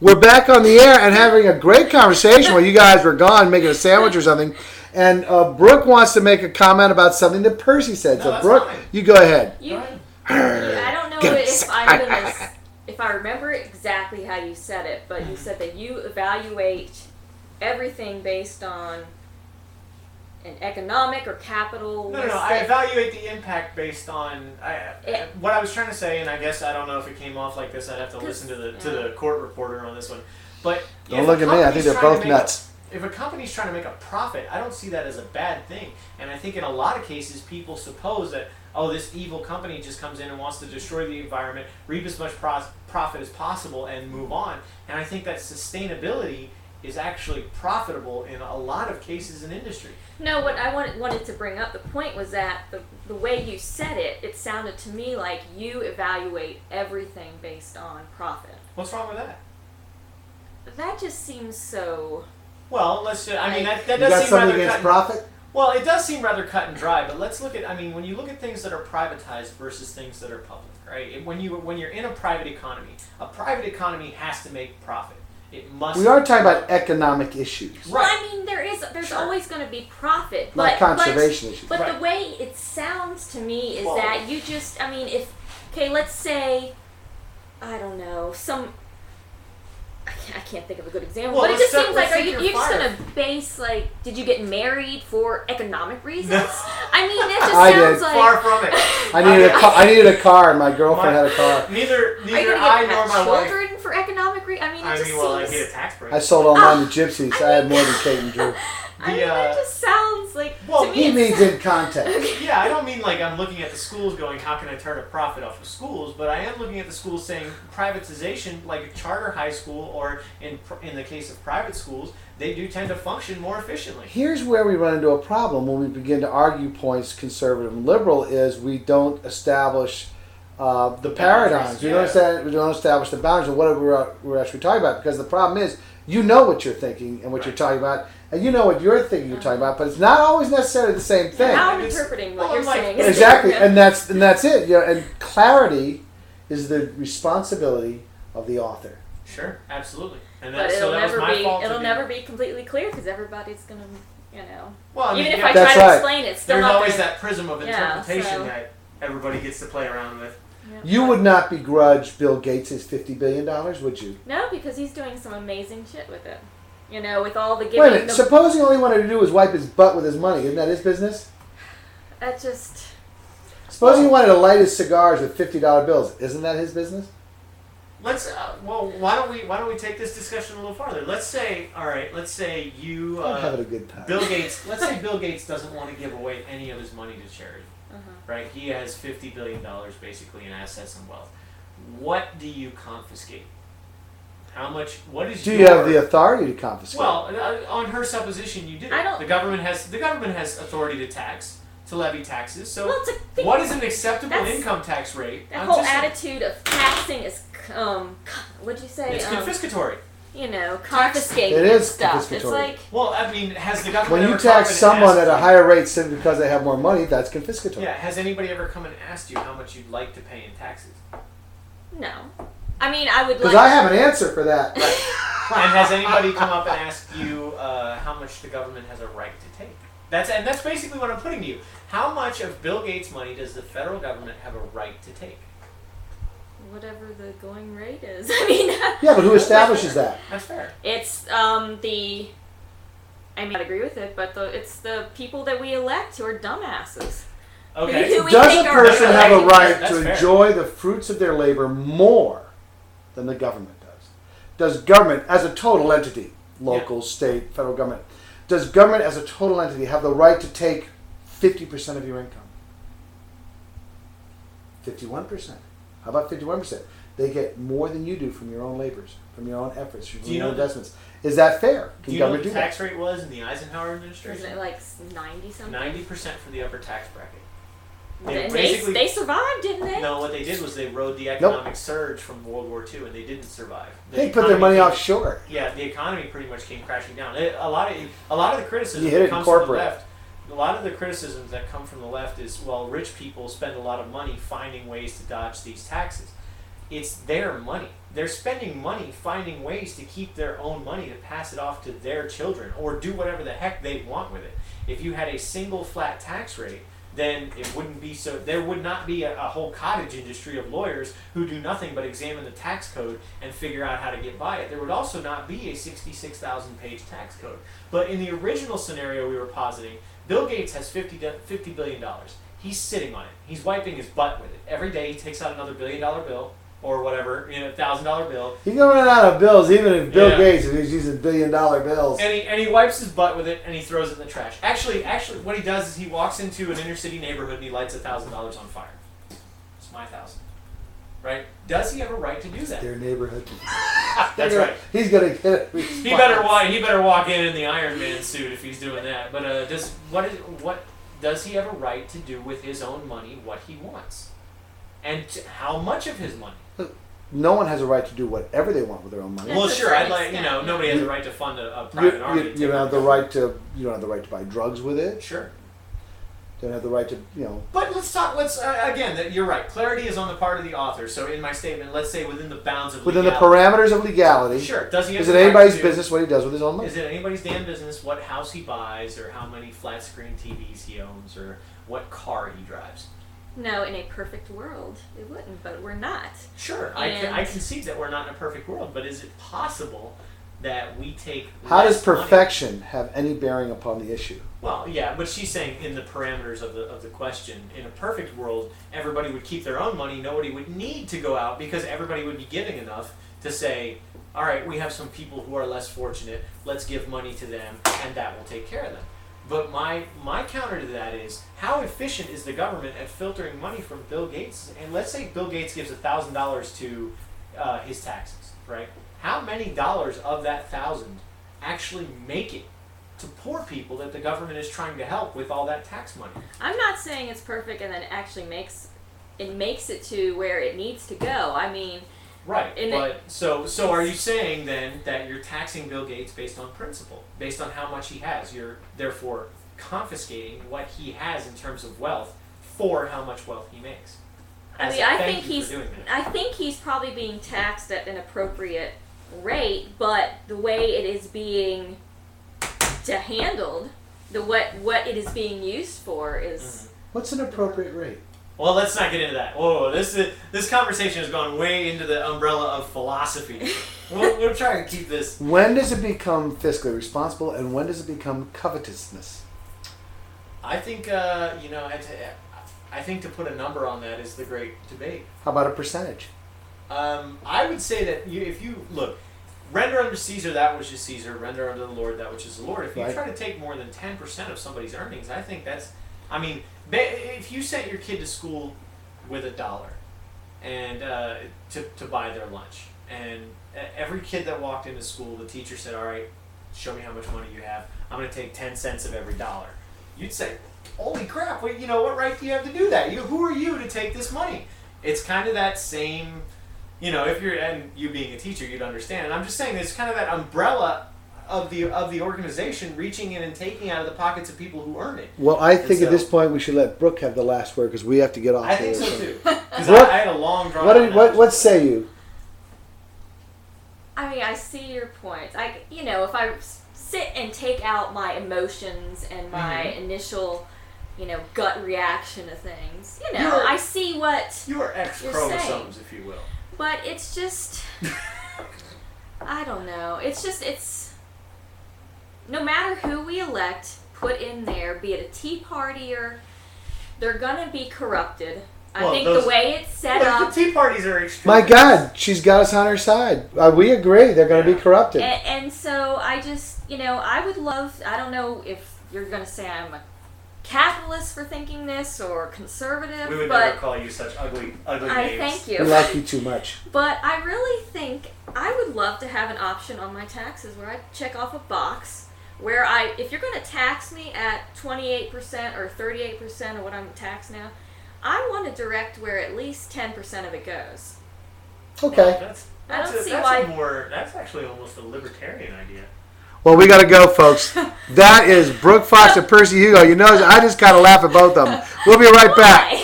We're back on the air and having a great conversation while you guys were gone making a sandwich or something. And Brooke wants to make a comment about something that Percy said. No, so, Brooke, fine. you go ahead. I don't know if I remember exactly how you said it, but you said that you evaluate everything based on an economic or capital. No. I evaluate the impact based on what I was trying to say, and I guess I don't know if it came off like this. I'd have to listen to the court reporter on this one. But don't look at me. I think they're both nuts. If a company's trying to make a profit, I don't see that as a bad thing. And I think in a lot of cases, people suppose that this evil company just comes in and wants to destroy the environment, reap as much profit as possible, and move on. And I think that sustainability is actually profitable in a lot of cases in industry. No, what I wanted to bring up, the point was that the way you said it, it sounded to me like you evaluate everything based on profit. What's wrong with that? That just seems so... Well, let's just, I mean, that does you got seem something rather against profit? Well, it does seem rather cut and dry, but let's look at, I mean, when you look at things that are privatized versus things that are public, right? When you're in a private economy has to make profit. It must. We are talking about economic issues. Well, I mean, there's always going to be profit, not conservation issues. But the way it sounds to me is that you just, I mean, let's say, I don't know, I can't think of a good example, but it just seems like, are you just going to base, like, did you get married for economic reasons? No. I mean, it just sounds like... Far from it. I needed a car, and my girlfriend had a car. Neither are you going to have children for economic reasons? I mean, it just seems... I get a tax break. I sold all mine to gypsies. I had more than Kate and Drew. That just sounds like... Well, to me he means in context. Yeah, I don't mean like I'm looking at the schools going, how can I turn a profit off of schools? But I am looking at the schools saying privatization, like a charter high school, or in the case of private schools, they do tend to function more efficiently. Here's where we run into a problem when we begin to argue points, conservative and liberal, is we don't establish the paradigms. We don't establish the boundaries of what we're actually talking about, because the problem is, you know what you're thinking and what you're talking about, and you know what you're thinking you're talking about, but it's not always necessarily the same thing. How I'm interpreting what you're saying. Exactly, and that's it. You know, and clarity is the responsibility of the author. Sure, absolutely. And but it'll never be completely clear, because everybody's going to, Well, I mean, even if I try to explain it, it's still there's not always that prism of interpretation that everybody gets to play around with. You would not begrudge Bill Gates his $50 billion, would you? No, because he's doing some amazing shit with it. With all the giving... Wait a minute, supposing all he wanted to do was wipe his butt with his money, isn't that his business? That just... Supposing he wanted to light his cigars with $50 bills, isn't that his business? Let's, why don't we take this discussion a little farther? Let's say you... I'm having a good time. Let's say Bill Gates doesn't want to give away any of his money to charity. Right? He has $50 billion basically in assets and wealth. What do you confiscate? How much? What is? Do you have the authority to confiscate? Well, on her supposition, you do. The government has authority to levy taxes. So, what is an acceptable income tax rate? That whole attitude of taxing is, what'd you say? It's confiscatory. Confiscating it is stuff. Confiscatory. It's like... Well, I mean, has the government when you tax someone at a higher rate simply because they have more money, that's confiscatory. Yeah. Has anybody ever come and asked you how much you'd like to pay in taxes? No. I mean, I would like... Because I have an answer for that. Right. And has anybody come up and asked you how much the government has a right to take? That's basically what I'm putting to you. How much of Bill Gates' money does the federal government have a right to take? Whatever the going rate is. I mean... Yeah, but who establishes that? That's fair. It's I agree with it, but it's the people that we elect who are dumbasses. Okay. Does a person have a right to enjoy the fruits of their labor more than the government does? Does government, as a total entity, local, state, federal government, does government as a total entity have the right to take 50% of your income? 51%. How about 51%? They get more than you do from your own labors, from your own efforts, from your own investments. Is that fair? Do you know what the tax rate was in the Eisenhower administration? Isn't it like 90-something? 90% for the upper tax bracket. They survived, didn't they? No, what they did was they rode the economic surge from World War II, and they didn't survive. They put their money offshore. Yeah, the economy pretty much came crashing down. A lot of the criticism that comes from the left. A lot of the criticisms that come from the left is, well, rich people spend a lot of money finding ways to dodge these taxes. It's their money. they're spending money finding ways to keep their own money to pass it off to their children or do whatever the heck they want with it. If you had a single flat tax rate, then it wouldn't be so. There would not be a whole cottage industry of lawyers who do nothing but examine the tax code and figure out how to get by it. There would also not be a 66,000-page tax code. But in the original scenario we were positing, Bill Gates has $50 billion. He's sitting on it. He's wiping his butt with it. Every day he takes out another $1 billion bill or whatever, $1,000 bill. He's going to run out of bills, even if Bill Gates, if he's using $1 billion bills. And he wipes his butt with it and he throws it in the trash. Actually, what he does is he walks into an inner city neighborhood and he lights $1,000 on fire. It's my $1,000. Right? Does he have a right to do that? Their neighborhood. That's right. He's going to get it. He better walk in the Iron Man suit if he's doing that. But does he have a right to do with his own money what he wants? And how much of his money? No one has a right to do whatever they want with their own money. Well, sure. Nobody has a right to fund a private army. You don't have the right to. You don't have the right to buy drugs with it. Sure. You don't have the right to. But let's talk. Again. You're right. Clarity is on the part of the author. So in my statement, let's say within the bounds of within legality, the parameters of legality. Sure. Does he? Is it anybody's business what he does with his own money? Is it anybody's damn business what house he buys, or how many flat screen TVs he owns, or what car he drives? No, in a perfect world, it wouldn't, but we're not. Sure, I concede that we're not in a perfect world, but is it possible that we take How does perfection have any bearing upon the issue? Well, yeah, but she's saying in the parameters of the question, in a perfect world, everybody would keep their own money, nobody would need to go out because everybody would be giving enough to say, all right, we have some people who are less fortunate, let's give money to them, and that will take care of them. But my counter to that is, how efficient is the government at filtering money from Bill Gates? And let's say Bill Gates gives $1,000 to his taxes, right? How many dollars of that 1,000 actually make it to poor people that the government is trying to help with all that tax money? I'm not saying it's perfect and then it actually makes it to where it needs to go. I mean, right. But so are you saying then that you're taxing Bill Gates based on principle, based on how much he has? You're therefore confiscating what he has in terms of wealth for how much wealth he makes. I think he's probably being taxed at an appropriate rate, but the way it is being handled, what it is being used for is. What's an appropriate rate? Well, let's not get into that. Whoa, this conversation has gone way into the umbrella of philosophy. We'll try to keep this. When does it become fiscally responsible, and when does it become covetousness? I think I think to put a number on that is the great debate. How about a percentage? I would say that if you look, render unto Caesar that which is Caesar, render unto the Lord that which is the Lord. If you try to take more than 10% of somebody's earnings, I think that's. I mean, if you sent your kid to school with $1 and to buy their lunch, and every kid that walked into school, the teacher said, "All right, show me how much money you have. I'm going to take 10 cents of every $1." You'd say, "Holy crap! Wait, what right do you have to do that? Who are you to take this money?" It's kind of that same, if you're and you being a teacher, you'd understand. And I'm just saying, it's kind of that umbrella of the organization reaching in and taking out of the pockets of people who earn it. Well, I think at this point we should let Brooke have the last word because we have to get off. I think so too. Because I had a long drawn. What say you? I mean, I see your point. If I sit and take out my emotions and my initial, gut reaction to things, I see what your X chromosomes, if you will. But it's just, I don't know. It's no matter who we elect, put in there, be it a Tea Partier, they're gonna be corrupted. I think the way it's set up. The Tea Parties are extreme. My God, she's got us on her side. We agree, they're going to be corrupted. And so I just, I would love. I don't know if you're going to say I'm a capitalist for thinking this or conservative. We would never call you such ugly names. Thank you. We like you too much. But I really think I would love to have an option on my taxes where I check off a box where if you're going to tax me at 28% or 38% of what I'm taxed now, I want to direct where at least 10% of it goes. Okay. That's actually almost a libertarian idea. Well, we got to go, folks. That is Brooke Fox and Percy Hugo. I just got to laugh at both of them. We'll be right back.